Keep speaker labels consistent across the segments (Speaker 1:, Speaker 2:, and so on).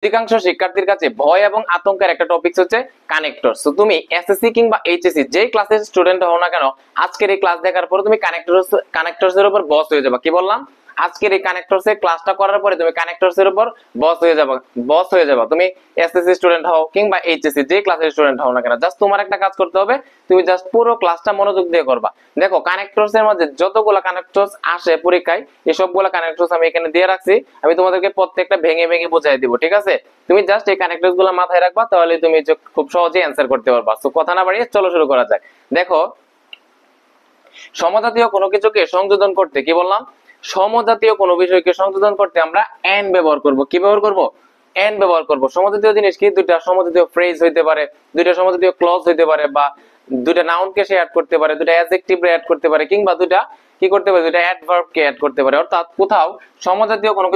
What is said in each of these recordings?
Speaker 1: অধিকাংশ শিক্ষার্থীর কাছে ভয় এবং আতঙ্কের একটা টপিক হচ্ছে কানেক্টর। সো তুমি এসএসসি কিংবা এইচএসসি যেই ক্লাসের স্টুডেন্ট হও না কেন, আজকের এই ক্লাস দেখার পরে তুমি কানেক্টরস এর উপর বস হয়ে যাবে। কি বললাম? আজকের এই কানেক্টরস এর ক্লাসটা করার পরে তুমি কানেক্টরস এর উপর বস হয়ে যাবে। তুমি এসএসসি স্টুডেন্ট হও কিংবা এইচএসসি যে ক্লাসের স্টুডেন্ট হও না কেন, জাস্ট তোমার একটা কাজ করতে হবে, তুমি জাস্ট পুরো ক্লাসটা মনোযোগ দিয়ে করবা। দেখো কানেক্টরস এর মধ্যে যতগুলা কানেক্টরস আসে পরীক্ষায়, এই সবগুলা কানেক্টরস আমি এখানে দিয়ে রাখছি, আমি তোমাদেরকে প্রত্যেকটা ভেঙে ভেঙে বুঝাই দিব। ঠিক আছে? তুমি জাস্ট এই কানেক্টরস গুলো মাথায় রাখবা, তাহলে তুমি খুব সহজেই অ্যানসার করতে পারবা। সো কথা না বাড়িয়ে চলো শুরু করা যাক। দেখো সমজাতীয় কোনো কিছুকে সংযোজন করতে, কি বললাম? সমজাতীয় কোনো বিষয়কে সংযোজন করতে আমরা এন্ড ব্যবহার করব। কি ব্যবহার করব? এন্ড ব্যবহার করব। সমজাতীয় জিনিস কি? দুইটা সমজাতীয় ফ্রেজ হইতে পারে, দুইটা সমজাতীয় ক্লজ হইতে পারে, বা দুইটা নাউনকে সে অ্যাড করতে পারে, দুইটা অ্যাডজেক্টিভ অ্যাড করতে পারে, কিংবা দুইটা কি করতে পারে, দুইটা অ্যাডভার্বকে অ্যাড করতে পারে। অর্থাৎ কোথাও সমজাতীয় কোনো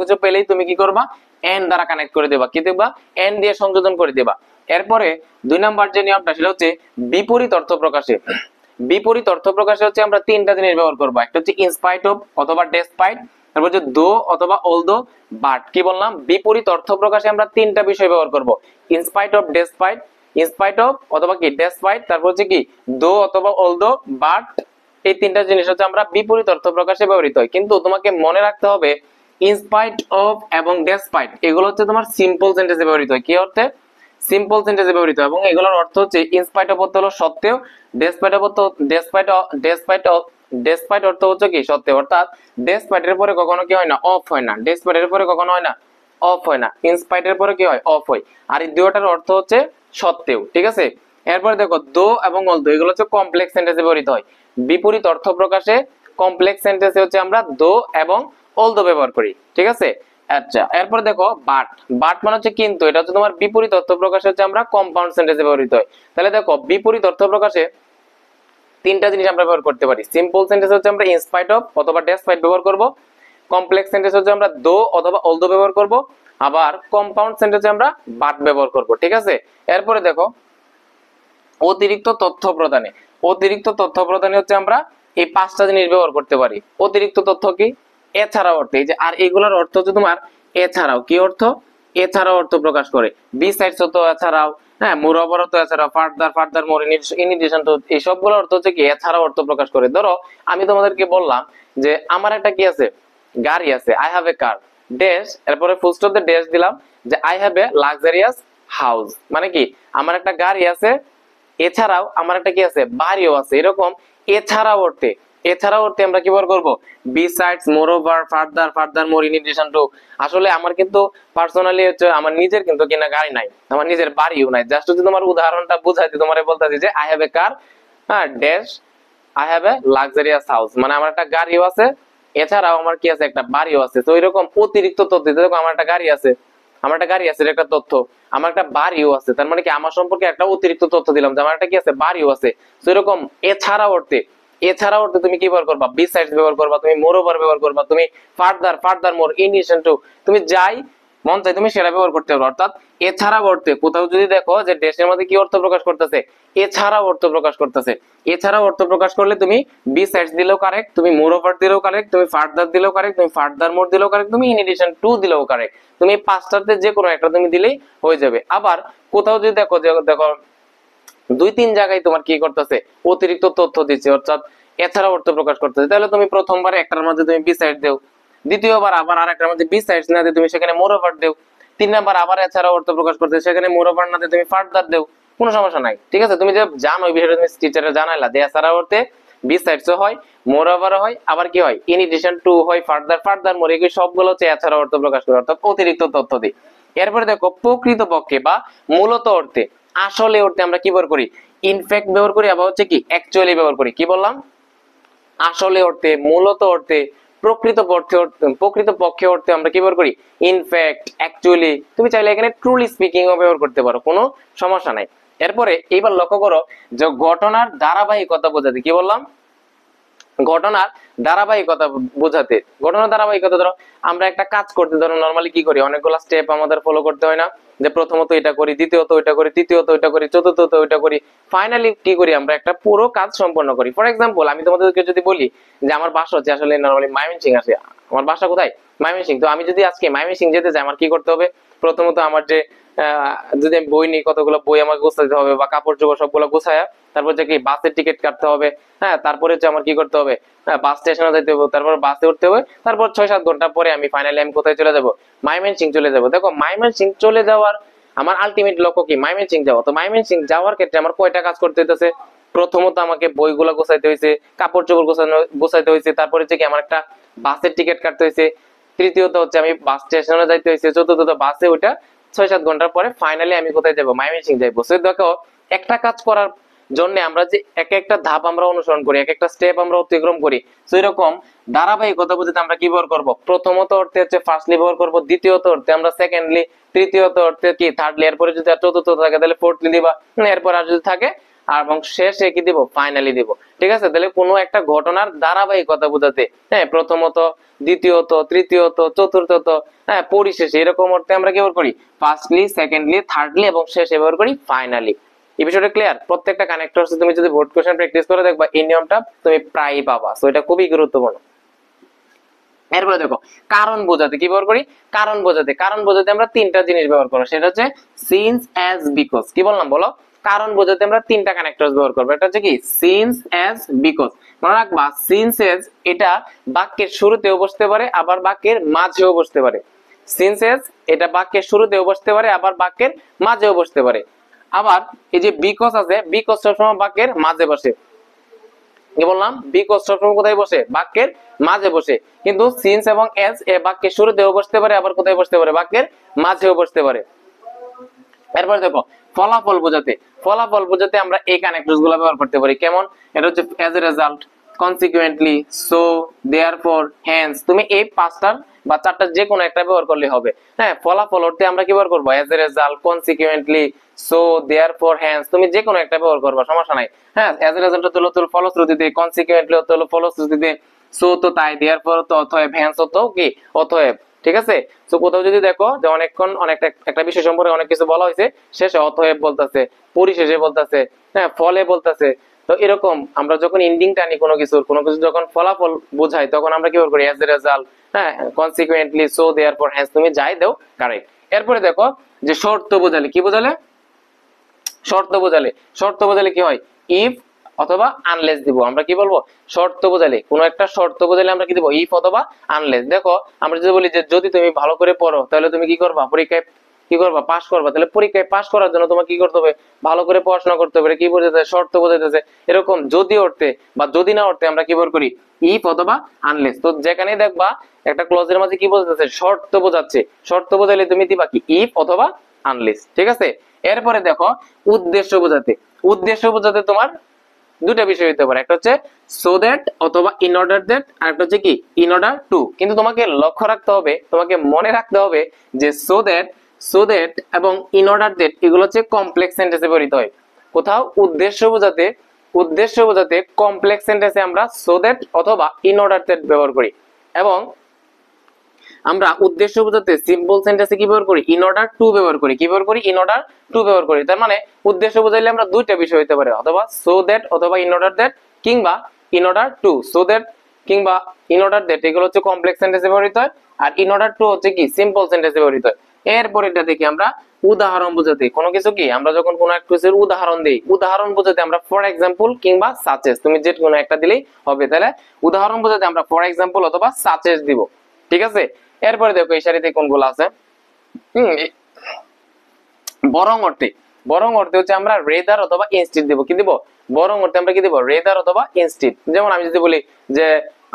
Speaker 1: কিছু পেলেই তুমি কি করবা? এন্ড দ্বারা কানেক্ট করে দেবা। কি দেবা? এন্ড দিয়ে সংযোজন করে দেবা। এরপরে 2 নাম্বার যে নিয়মটা সেটা হচ্ছে বিপরীত অর্থ প্রকাশে। বিপরীত অর্থ প্রকাশে হচ্ছে আমরা তিনটা জিনিস ব্যবহার করব। একটা হচ্ছে ইনস্পাইট অফ অথবা ডেসপাইট, তারপর হচ্ছে দো অথবা অলদো, বাট। কি বললাম? বিপরীত অর্থ প্রকাশে আমরা তিনটা বিষয় ব্যবহার করব। In spite of, despite, in spite of অথবা কি ডেসপাইট, তারপর হচ্ছে কি দো অথবা অলদো, বাট। এই তিনটা জিনিস হচ্ছে আমরা বিপরীত অর্থ প্রকাশে ব্যবহৃত হয়। কিন্তু তোমাকে মনে রাখতে হবে ইনস্পাইট অফ এবং ডেসপাইট এগুলো হচ্ছে তোমার সিম্পল সেন্টেন্সে ব্যবহৃত হয়। কি অর্থে? সিম্পল সেন্টেন্সে ব্যবহৃত হয়। এবং এগুলোর অর্থ হচ্ছে ইনস্পাইট অফ অর্থ হলো সত্ত্বেও, ডেসপাইট অর্থ হচ্ছে কি সত্ত্বেও। অর্থাৎ ডেসপাইটের পরে কখনো কি হয় না? অফ হয় না। ডেসপাইটের পরে কখনো হয় না? অফ হয় না। ইনস্পাইটের পরে কি হয়? অফ হয়। আর এই দুটোটার অর্থ হচ্ছে সত্ত্বেও। ঠিক আছে? এরপরে দেখো দো এবং অলদো এগুলো হচ্ছে কমপ্লেক্স সেন্টেন্সে ব্যবহৃত হয়। বিপরীত অর্থ প্রকাশে কমপ্লেক্স সেন্টেন্সে হচ্ছে আমরা দো এবং অলদো ব্যবহার করি। ঠিক আছে? আচ্ছা, এরপর দেখো বাট। বাট মানে হচ্ছে কিন্তু, এটা হচ্ছে তোমার বিপরীত অর্থ প্রকাশে হচ্ছে আমরা কম্পাউন্ড সেন্টেন্সে ব্যবহৃত হয়। তাহলে দেখো বিপরীত অর্থ প্রকাশে তিনটা জিনিস আমরা ব্যবহার করতে পারি। সিম্পল সেন্টেন্স হচ্ছে আমরা ইনস্পাইট অফ অথবা ডেসপাইট ব্যবহার করব। কমপ্লেক্স সেন্টেন্স হচ্ছে আমরা দো অথবা অলদো ব্যবহার করব। আবার কম্পাউন্ড সেন্টেন্সে আমরা বাট ব্যবহার করব। ঠিক আছে? এরপরে দেখো অতিরিক্ত তথ্য প্রদানে। অতিরিক্ত তথ্য প্রদানে হচ্ছে আমরা এই পাঁচটা জিনিস ব্যবহার করতে পারি। অতিরিক্ত তথ্য কি? এছাড়াও অর্থ। এই যে আর এগুলোর অর্থ হচ্ছে তোমার এছাড়াও। কি অর্থ? এছাড়াও অর্থ প্রকাশ করে। বিসাইডস তো এছাড়াও, হ্যাঁ, মোরওভার তো এছাড়াও, furthermore, in addition to, এই সবগুলো অর্থ হচ্ছে কি এছাড়াও অর্থ প্রকাশ করে। ধরো আমি তোমাদেরকে বললাম যে আমার একটা কি আছে? গাড়ি আছে। I have a car, dash, এরপরে ফুল স্টপ দিয়ে ড্যাশ দিলাম যে I have a luxurious house. মানে কি আমার একটা গাড়ি আছে, এছাড়াও আমার একটা কি আছে? বাড়িও আছে। এরকম এছাড়াও অর্থে, এছাড়াও অর্থে আমরা কি ব্যবহার করব? Besides, moreover, furthermore, in addition to. আসলে আমার কিন্তু পার্সোনালি হচ্ছে আমার নিজের কিন্তু কিনা গাড়ি নাই, আমার নিজের বাড়িও নাই। জাস্ট হচ্ছে তোমার উদাহরণটা বুঝাইতে তোমারে বলতাছি যে আই হ্যাভ এ কার, হ্যাঁ, dash, I have a luxurious house. মানে আমার একটা গাড়িও আছে, এছাড়াও আমার কি আছে? একটা বাড়িও আছে। তো এরকম অতিরিক্ত তথ্য, দেখো আমার একটা গাড়ি আছে, আমার একটা গাড়ি আছে, এটা একটা তথ্য। আমার একটা বাড়িও আছে, তার মানে কি আমার সম্পর্কে একটা অতিরিক্ত তথ্য দিলাম যে আমার একটা কি আছে? বাড়িও আছে। তো এরকম এছাড়া অর্থে, এছাড়া অর্থে তুমি কি ব্যবহার করবা? বিসাইডস ব্যবহার করবা, তুমি মোরওভার ব্যবহার করবা, তুমি furthermore, in addition to, তুমি যাই মন চাই তুমি সেটা ব্যবহার করতে পারো। অর্থাৎ এছাড়া অর্থে কোথাও যদি দেখো যে দেশের মধ্যে কি অর্থ প্রকাশ করতেছে? এছাড়া অর্থ প্রকাশ করতেছে। এছাড়া অর্থ প্রকাশ করলে তুমি বিসাইডস দিলেও কারেক্ট, তুমি মোরওভার দিলেও কারেক্ট, তুমি ফার্দার দিলেও কারেক্ট, তুমি ফার্দার মোর দিলেও কারেক্ট, তুমি ইন এডিশন টু দিলেও কারেক্ট। তুমি পাঁচটাতে যে কোনো একটা তুমি দিলেই হয়ে যাবে। আবার কোথাও যদি দেখো যে দেখো দুই তিন জায়গায় তোমার কি করতেছে? অতিরিক্ত তথ্য দিচ্ছে, অর্থাৎ এছাড়া অর্থ প্রকাশ করতেছে, তাহলে তুমি প্রথমবার একটার মধ্যে তুমি বিসাইড দেও, দ্বিতীয়বার আবার আরেকটার মধ্যে বিসাইডস না দিয়ে তুমি সেখানে মোরওভার দেও, তিন নাম্বার আবার এছাড়া অর্থ প্রকাশ করতে সেখানে মোরওভার না দিয়ে তুমি ফার্দার দেও, কোনো সমস্যা নাই। ঠিক আছে? তুমি যে জানো এই বিষয়টা, তুমি টিচারে জানাইলা যে এছাড়া অর্থে বিসাইডস হয়, মোরওভার হয়, আবার কি হয়? ইন এডিশন টু হয়, ফার্দার মোর, এই সবগুলো হচ্ছে এছাড়া অর্থ প্রকাশ করে, অর্থাৎ অতিরিক্ত তথ্য দিই। এরপরে দেখো প্রকৃতপক্ষে বা মূলত অর্থে, আসলে অর্থে আমরা কি ব্যবহার করি? ইনফ্যাক্ট ব্যবহার করি, আবার হচ্ছে কি অ্যাকচুয়ালি ব্যবহার করি। কি বললাম? আসলে অর্থে, মূলত অর্থে, প্রকৃতপক্ষে অর্থে আমরা কি ব্যবহার করি? In fact, actually. তুমি চাইলে এখানে ট্রুলি স্পিকিং ও ব্যবহার করতে পারো, কোনো সমস্যা নাই। এরপরে এইবার লক্ষ্য করো যে ঘটনার ধারাবাহিকতা বোঝাতে, কি বললাম? ঘটনার ধারাবাহিকতা বোঝাতে। ঘটনার ধারাবাহিকতা, ধরো আমরা একটা কাজ করতে, ধরো নরমালি কি করি? অনেকগুলো স্টেপ আমাদের ফলো করতে হয় না? যে প্রথমত এটা করি, দ্বিতীয়ত এটা করি, তৃতীয়ত এটা করি, চতুর্থত এটা করি, ফাইনালি কি করি? আমরা একটা পুরো কাজ সম্পন্ন করি। ফর এক্সাম্পল আমি তোমাদেরকে যদি বলি যে আমার বাসা হচ্ছে আসলে নরমালি ময়মনসিংহ আসে, আমার বাসা কোথায়? ময়মনসিংহ। তো আমি যদি আজকে ময়মনসিংহ যেতে চাই আমার কি করতে হবে? প্রথমত আমার যে যদি আমি বই নিই কতগুলো বই আমাকে গোছাতে হবে, বা কাপড় চোপড় সবগুলো গোছায়া তারপর যে কি বাসের টিকিট কাটতে হবে, হ্যাঁ তারপরে হচ্ছে আমার কি করতে হবে, বাস স্টেশনে যেতে হবে, তারপর বাসে উঠতে হবে, তারপর 6-7 ঘন্টা পরে আমি ফাইনালি আমি কোথায় চলে যাব? ময়মনসিংহ চলে যাব। দেখো ময়মনসিংহ চলে যাওয়ার আমার আলটিমেট লক্ষ্য কি? ময়মনসিংহ যাওয়া। তো ময়মনসিংহ যাওয়ার ক্ষেত্রে আমার কয়টা কাজ করতে হইতেছে? প্রথমত আমাকে বইগুলো গোছাইতে হয়েছে, কাপড় চোপড় গোছাইতে হয়েছে, তারপরে হচ্ছে কি আমার একটা বাসের টিকিট কাটতে হয়েছে, তৃতীয়ত হচ্ছে আমি বাস স্টেশনে যাইতে হয়েছে, চতুর্থত বাসে ওইটা 6-7 ঘন্টার পরে ফাইনালি আমি কোথায় যাবো? ময়মনসিংহ যাইবো। সো দেখো একটা কাজ করার জন্য আমরা যে এক একটা ধাপ আমরা অনুসরণ করি, এক একটা স্টেপ আমরা অতিক্রম করি, তো এরকম ধারাবাহিকতা বুঝতে আমরা কি ব্যবহার করব? প্রথমত অর্থে হচ্ছে ফার্স্টলি ব্যবহার করব, দ্বিতীয়ত অর্থে আমরা সেকেন্ডলি, তৃতীয়ত অর্থে কি থার্ডলি, এরপরে যদি আর চতুর্থ থাকে তাহলে ফোর্থলি দিবা, এরপর আর যদি থাকে আর এবং শেষে কি দিব? ফাইনালি দিব। ঠিক আছে? তাহলে কোনো একটা ঘটনার ধারাবাহিকতা বোঝাতে, হ্যাঁ প্রথমত, দ্বিতীয়ত, তৃতীয়ত, চতুর্থত, হ্যাঁ পরিশেষে, এরকম অর্থে আমরা কি ব্যবহার করি? ফার্স্টলি, সেকেন্ডলি, থার্ডলি এবং শেষে ব্যবহার করি ফাইনালি। এই বিষয়টা ক্লিয়ার? প্রত্যেকটা কানেক্টরস তুমি যদি বোর্ড কোশ্চেন প্র্যাকটিস করে দেখবা এই নিয়মটা তুমি প্রায়ই পাবা। সো এটা খুবই গুরুত্বপূর্ণ। এরপরে দেখো কারণ বোঝাতে কি ব্যবহার করি? কারণ বোঝাতে আমরা তিনটা জিনিস ব্যবহার করব, সেটা হচ্ছে সিন্স, অ্যাজ, বিকজ। কি বললাম বলো? কারণ বোঝাতে আমরা তিনটা কানেক্টরস ব্যবহার করব। এটা হচ্ছে কি? Since, as, because. মনে রাখবা সিন্স, অ্যাজ এটা বাক্যের শুরুতেও বসতে পারে আবার বাক্যের মাঝেও বসতে পারে। সিন্স, অ্যাজ এটা বাক্যের শুরুতেও বসতে পারে আবার বাক্যের মাঝেও বসতে পারে। আবার এই যে বিকজ আছে, বিকজ সবসময় বাক্যের মাঝে বসে। কি বললাম? বিকজ সবসময় কোথায় বসে? বাক্যের মাঝে বসে। কিন্তু সিন্স এবং এজ এ বাক্যের শুরুতেও বসতে পারে আবার কোথায় বসতে পারে? বাক্যের মাঝেও বসতে পারে। এরপর দেখো ফলাফল বোঝাতে আমরা এই কানেক্টরস গুলো ব্যবহার করতে পারি। কেমন? এটা হচ্ছে as a result, consequently, so, therefore, hence. তুমি এই পাঁচটার বা চারটার যে কোনো একটা ব্যবহার করলে হবে। হ্যাঁ ফলাফল অর্থে আমরা কি ব্যবহার করবো? As a result, consequently, so, therefore, hence. তুমি যে কোনো একটা ব্যবহার করবা, সমস্যা নাই। হ্যাঁ এজ এ রেজাল্ট হলো তোর ফলশ্রুতিতে, কনসিকুয়েন্টলি হলো ফলশ্রুতিতে, সো তো তাই, দেয়ারফর তো অতএব, হেন্স তো কি? অতএব। ঠিক আছে? তো কোথাও যদি দেখো যে অনেকক্ষণ একটা বিষয় সম্পর্কে অনেক কিছু বলা হয়েছে, শেষে অতএব বলতেছে, পরিশেষে বলতেছে, হ্যাঁ ফলে বলতেছে। তো এরকম আমরা যখন এন্ডিং টানি কোনো কিছু যখন ফলাফল বোঝাই তখন আমরা কি করি? অ্যাজ এ রেজাল্ট, হ্যাঁ কনসিকুয়েন্টলি, সো, দেয়ারফর, হেন্স। তুমি যাই দাও কারেক্ট। এরপরে দেখো যে শর্ত বোঝালে কি বোঝালে? শর্ত বোঝালে কি হয়? ইফ অথবা আনলেস দিব। আমরা কি বলবো? শর্ত বোঝালে, কোন একটা শর্ত বোঝালে আমরা কি দিব? ইফ অথবা আনলেস। দেখো আমরা যদি বলি যে যদি তুমি ভালো করে পড়ো তাহলে তুমি কি করবা? পরীক্ষায় কি করবা? পাস করবা। তাহলে পরীক্ষায় পাস করার জন্য তোমাকে কি করতে হবে? ভালো করে পড়াশোনা করতে হবে। কি বোঝাতে? শর্ত বোঝাইতেছে। এরকম যদি অর্থে বা যদি না অর্থে আমরা কি ব্যবহার করি? ইফ অথবা আনলেস। তো যেখানে দেখবা একটা ক্লজের মাঝে কি বোঝাচ্ছে? শর্ত বোঝাচ্ছে। শর্ত বোঝাইলে তুমি দিবা কি? ইফ অথবা আনলেস। ঠিক আছে? এরপরে দেখো উদ্দেশ্য বোঝাতে তোমার দুটা বিষয় হতে পারে, একটা হচ্ছে সো দ্যাট অথবা ইন অর্ডার দ্যাট, আর একটা হচ্ছে কি? In order to. কিন্তু তোমাকে লক্ষ্য রাখতে হবে, তোমাকে মনে রাখতে হবে যে সো দ্যাট এবং ইন অর্ডার দ্যাট এগুলো হচ্ছে কমপ্লেক্স সেন্টেন্সে ব্যবহৃত হয়। কোথাও উদ্দেশ্য বোঝাতে কমপ্লেক্স সেন্টেন্সে আমরা সো দ্যাট অথবা ইন অর্ডার দ্যাট ব্যবহার করি, এবং আমরা উদ্দেশ্য বোঝাতে সিম্পল সেন্টেন্সে কি ব্যবহার করি? ইন অর্ডার টু ব্যবহার করি। কি ব্যবহার করি? ইন অর্ডার টু ব্যবহার করি। তার মানে উদ্দেশ্য বোঝাইলে আমরা দুইটা বিষয় হতে পারে, অথবা সো দ্যাট অথবা ইন অর্ডার দ্যাট, কিংবা in order to. So that কিংবা ইন অর্ডার দ্যাট এগুলো হচ্ছে কমপ্লেক্স সেন্টেন্সে ব্যবহৃত হয়, আর ইন অর্ডার টু হচ্ছে কি? সিম্পল সেন্টেন্সে ব্যবহৃত হয়। এরপর এটা দেখি আমরা উদাহরণ বোঝাতে, কোনো কিছু কি আমরা যখন কোনো এক কিছুর উদাহরণ দেই, উদাহরণ বোঝাতে আমরা ফর এক্সাম্পল কিংবা সাচেস, তুমি যে কোনো একটা দিলেই হবে। তাহলে উদাহরণ বোঝাতে আমরা ফর এক্সাম্পল অথবা সাচেস দিব। ঠিক আছে? এরপরে দেখো এই সারিতে কোনগুলো আছে। বরং অর্থে হচ্ছে আমরা রেদার অথবা ইনস্টিড দিব। কি দিব? বরং অর্থে আমরা কি দিব? রেদার অথবা ইনস্টিড। যেমন আমি যদি বলি যে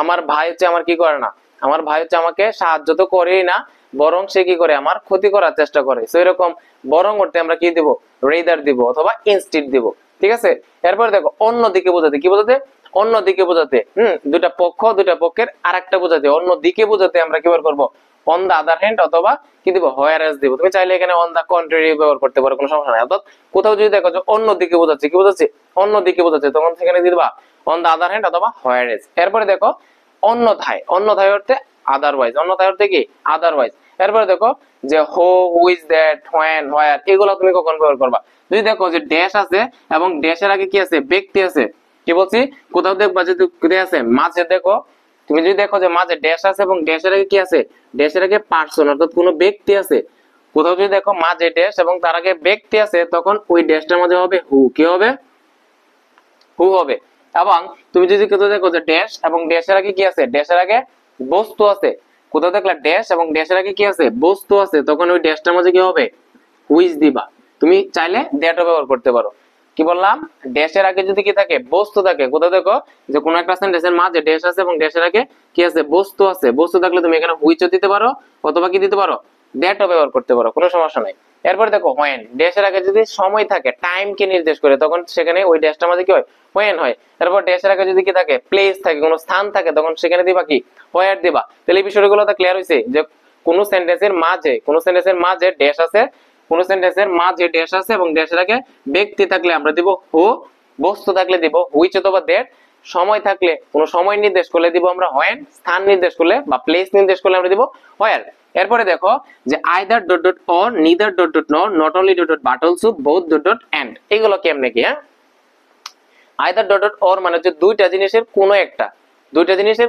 Speaker 1: আমার ভাই হচ্ছে আমার কি করে না, আমার ভাই হচ্ছে আমাকে সাহায্য তো করেই না, বরং সে কি করে? আমার ক্ষতি করার চেষ্টা করে। তো এরকম বরং অর্থে আমরা কি দিব? রেদার দিব অথবা ইনস্টিড দিব। ঠিক আছে? এরপরে দেখো অন্যদিকে বোঝাতে, কি বোঝাতে? অন্যদিকে বোঝাতে, দুটা পক্ষের আরেকটা বোঝাতে, অন্যদিকে বোঝাতে আমরা কি ব্যবহার করব? অন দা আদার হ্যান্ড অথবা কি দিব? হোয়ার এজ দিব। তুমি চাইলে এখানে অন দা কন্ট্রারি ব্যবহার করতে পারো, কোনো সমস্যা নাই। অর্থাৎ কোথাও যদি দেখো যে অন্যদিকে বোঝাচ্ছে, কি বোঝাচ্ছে? অন্যদিকে বোঝাচ্ছে, তখন সেখানে দিবা অন দা আদার হ্যান্ড অথবা হোয়ার এজ। এরপরে দেখো অন্যথায় অর্থে আদারওয়াইজ, অন্যথায় অর্থে কি? আদারওয়াইজ। এরপরে দেখো যে হো, হুইজ, দ্যাট, হোয়েন, হোয়ার, এগুলো তুমি কখন ব্যবহার করবা? যদি দেখো যে ড্যাশ আছে এবং ড্যাশের আগে কি আছে? ব্যক্তি আছে। কি বলছি? কোথাও দেখবা যে আছে মাঝে দেখো তুমি যদি দেখো যে মাঝে ড্যাশ আছে এবং ড্যাশের আগে কি আছে, ড্যাশের আগে পার্সন অর্থাৎ কোনো ব্যক্তি আছে, কোথাও যদি দেখো মাঝে ড্যাশ এবং তার আগে ব্যক্তি আছে, তখন ওই ড্যাশটার মাঝে হবে হু, কি হবে, হু হবে। এবং তুমি যদি কোথাও দেখো যে ড্যাশ এবং ড্যাশের আগে কি আছে, ড্যাশের আগে বস্তু আছে, কোথাও দেখলা ড্যাশ এবং ড্যাশের আগে কি আছে, বস্তু আছে, তখন ওই ড্যাশটার মাঝে কি হবে, হুইচ দিবা। তুমি চাইলে দ্যাটও ব্যবহার করতে পারো। কি বললাম, ড্যাশের আগে যদি কি থাকে, বস্তু থাকে, কোথাও দেখো যে কোনো একটা সেন্টেন্সের মাঝে ড্যাশ আছে এবং ড্যাশের আগে কি আছে, বস্তু আছে, বস্তু থাকলে তুমি এখানে হুইচও দিতে পারো অথবা কি দিতে পারো, দ্যাটও ব্যবহার করতে পারো, কোনো সমস্যা নাই। এরপরে দেখো হোয়েন, ড্যাশের আগে যদি সময় থাকে, টাইম কে নির্দেশ করে, তখন সেখানে ওই ড্যাশটার মাঝে কি হয়, হোয়েন হয়। এরপর ড্যাশের আগে যদি কি থাকে, প্লেস থাকে, কোনো স্থান থাকে, তখন সেখানে দিবা কি, হোয়ার দিবা। তাহলে এই বিষয়গুলো তো ক্লিয়ার হয়েছে যে কোন সেন্টেন্সের মাঝে ড্যাশ আছে, কোন সেন্টেন্সের মাঝে ড্যাশ আছে এবং ড্যাশের আগে ব্যক্তি থাকলে আমরা দিব হু, বস্তু থাকলে দিব হুইচ অথবা দ্যাট, সময় থাকলে কোন সময় নির্দেশ করলে দিব আমরা হোয়েন, স্থান নির্দেশ করলে বা প্লেস নির্দেশ করলে আমরা দিব হোয়ার। এরপরে দেখো যে either dot dot or, neither dot dot nor, not only dot dot but also, both dot dot and. এগুলো কেমনে কি, হ্যাঁ, আইদার ডট ডট অর মানে হচ্ছে দুইটা জিনিসের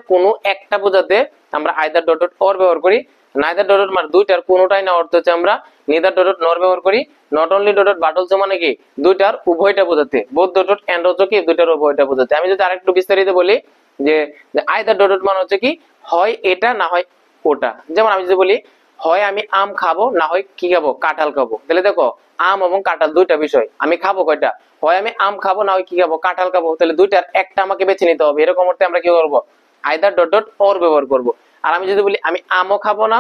Speaker 1: কোনো একটা বোঝাতে আমরা আইদার ডট ডট অর ব্যবহার করি। নাইদার ডট ডট মানে দুইটার কোনোটাই না অর্থ হচ্ছে আমরা নিদার ডট ডট নর ব্যবহার করি। Not only dot dot but also মানে কি দুইটার উভয়টা বোঝাতে। বোথ ডট ডট এন্ড হচ্ছে কি দুইটার উভয়টা বোঝাতে। আমি যদি আরেকটু বিস্তারিত বলি যে আইদার ডট ডট মানে হচ্ছে কি হয় এটা না হয় ওটা। যেমন আমি যদি বলি হয় আমি আম খাবো না হয় কি খাবো, কাঁঠাল খাবো। তাহলে দেখো আম এবং কাঁঠাল দুইটা বিষয়, আমি খাবো কয়টা, হয় আমি আম খাবো না হয় কি খাবো, কাঁঠাল খাবো। তাহলে দুইটার একটা আমাকে বেছে নিতে হবে। এরকম অর্থে আমরা কি করবো, আইদার ডট ডট অর ব্যবহার করবো। আর আমি যদি বলি আমি আমও খাবো না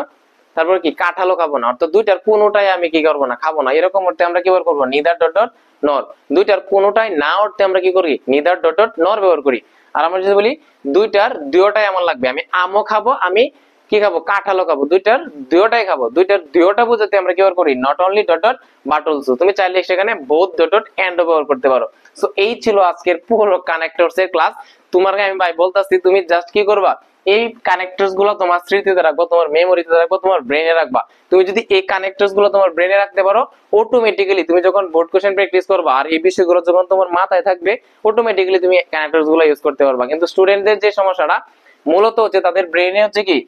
Speaker 1: তারপর কি কাঁঠালও খাবো না, অর্থাৎ দুইটার কোনোটাই আমি কি করবো না, খাবো না, এরকম অর্থে আমরা কি ব্যবহার করবো, নিদার ডট ডট নর। দুইটার কোনোটাই না অর্থে আমরা কি করি, নিদার ডট ডট নর ব্যবহার করি। আর আমরা যদি বলি দুইটার দুইটাই আমার লাগবে, আমি আমও খাবো আমি কি খাবো, কাঁঠালও খাবো, দুইটার দুইটাই খাবো, দুইটার দুইটা বোঝাতে আমরা কি ব্যবহার করি, not only dot dot but also. তুমি চাইলে সেখানে বোথ ডট ডট এন্ড ব্যবহার করতে পারো। সো এই ছিল আজকের পুরো কানেক্টরস এর ক্লাস। তোমাকে আমি ভাই বলতাছি তুমি জাস্ট কি করবা, এই কানেক্টরস গুলো তোমার স্মৃতিতে রাখবো, তোমার মেমোরিতে রাখবো, তোমার ব্রেনে রাখবা। তুমি যদি এই কানেক্টরস গুলো তোমার ব্রেনে রাখতে পারো, অটোমেটিক্যালি তুমি যখন বোর্ড কোশ্চেন প্র্যাকটিস করবা আর এই বিষয়গুলো যখন তোমার মাথায় থাকবে, অটোমেটিক্যালি তুমি কানেক্টরস গুলো ইউজ করতে পারবা। কিন্তু স্টুডেন্টদের যে সমস্যাটা মূলত হচ্ছে তাদের ব্রেনে হচ্ছে কি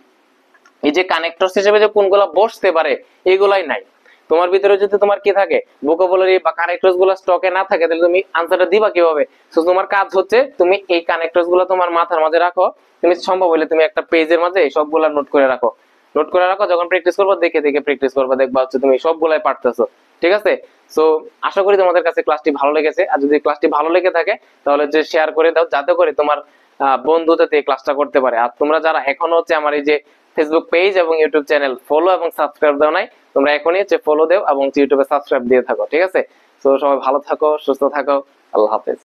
Speaker 1: এই যে কানেক্টরস হিসেবে যে কোনগুলো বসতে পারে এগুলাই নাই। তোমার ভিতরে যদি তোমার কি থাকে ভোকাবুলারি বা কানেক্টরস গুলো স্টকে না থাকে, তাহলে তুমি আনসারটা দিবা কিভাবে? সো তোমার কাজ হচ্ছে তুমি এই কানেক্টরস গুলো তোমার মাথার মাঝে রাখো। তুমি সম্ভব হলে তুমি একটা পেজের মাঝে সবগুলা নোট করে রাখো, যখন প্র্যাকটিস করবে দেখে দেখে প্র্যাকটিস করবে, দেখবা হচ্ছে তুমি সবগুলাই পারতেছো। ঠিক আছে? সো আশা করি তোমাদের কাছে ক্লাসটি ভালো লেগেছে। আর যদি ক্লাসটি ভালো লেগে থাকে তাহলে যে শেয়ার করে দাও, যাতে করে তোমার বন্ধু যাতে এই ক্লাসটা করতে পারে। আর তোমরা যারা এখনো হচ্ছে আমার এই যে ফেসবুক পেজ এবং ইউটিউব চ্যানেল ফলো এবং সাবস্ক্রাইব দাও নাই, তোমরা এখনই হচ্ছে ফলো দাও এবং ইউটিউবে সাবস্ক্রাইব দিয়ে থাকো। ঠিক আছে? তো সবাই ভালো থাকো, সুস্থ থাকো, আল্লাহ হাফেজ।